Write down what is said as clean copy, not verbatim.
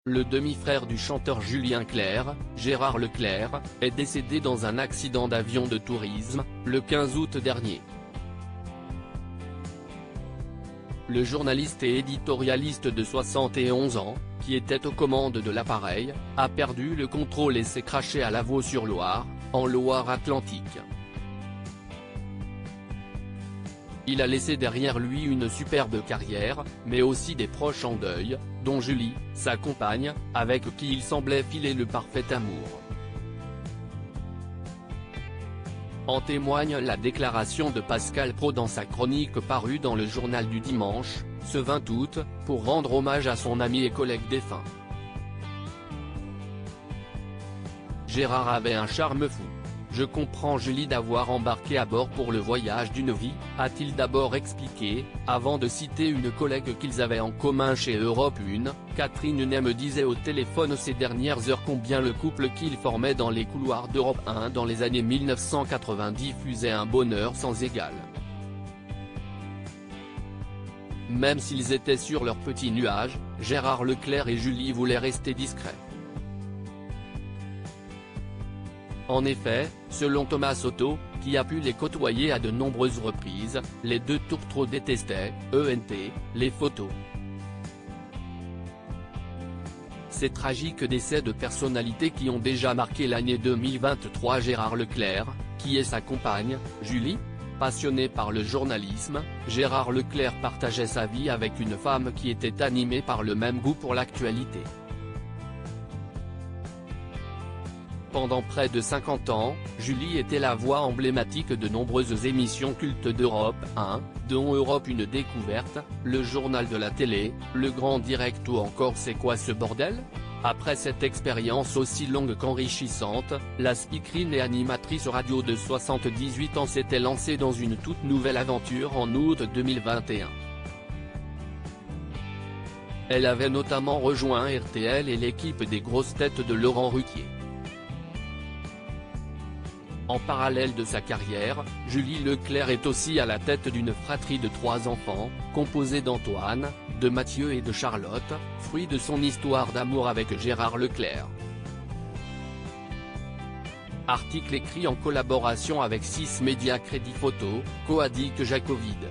Le demi-frère du chanteur Julien Clerc, Gérard Leclerc, est décédé dans un accident d'avion de tourisme, le 15 août dernier. Le journaliste et éditorialiste de 71 ans, qui était aux commandes de l'appareil, a perdu le contrôle et s'est crashé à Lavaux-sur-Loire, en Loire-Atlantique. Il a laissé derrière lui une superbe carrière, mais aussi des proches en deuil, dont Julie, sa compagne, avec qui il semblait filer le parfait amour. En témoigne la déclaration de Pascal Praud dans sa chronique parue dans le Journal du Dimanche, ce 20 août, pour rendre hommage à son ami et collègue défunt. Gérard avait un charme fou. Je comprends Julie d'avoir embarqué à bord pour le voyage d'une vie, a-t-il d'abord expliqué, avant de citer une collègue qu'ils avaient en commun chez Europe 1, Catherine Ney me disait au téléphone ces dernières heures combien le couple qu'ils formaient dans les couloirs d'Europe 1 dans les années 1990 diffusait un bonheur sans égal. Même s'ils étaient sur leur petit nuage, Gérard Leclerc et Julie voulaient rester discrets. En effet, selon Thomas Soto, qui a pu les côtoyer à de nombreuses reprises, les deux tourtereaux détestaient, les photos. Ces tragiques décès de personnalités qui ont déjà marqué l'année 2023. Gérard Leclerc, qui est sa compagne, Julie. Passionné par le journalisme, Gérard Leclerc partageait sa vie avec une femme qui était animée par le même goût pour l'actualité. Pendant près de 50 ans, Julie était la voix emblématique de nombreuses émissions cultes d'Europe 1, dont Europe 1 Découverte, le journal de la télé, Le Grand Direct ou encore C'est quoi ce bordel ? Après cette expérience aussi longue qu'enrichissante, la speakerine et animatrice radio de 78 ans s'était lancée dans une toute nouvelle aventure en août 2021. Elle avait notamment rejoint RTL et l'équipe des grosses têtes de Laurent Ruquier. En parallèle de sa carrière, Julie Leclerc est aussi à la tête d'une fratrie de 3 enfants, composée d'Antoine, de Mathieu et de Charlotte, fruit de son histoire d'amour avec Gérard Leclerc. Article écrit en collaboration avec 6 médias Crédit Photo, Coadic Jacovide.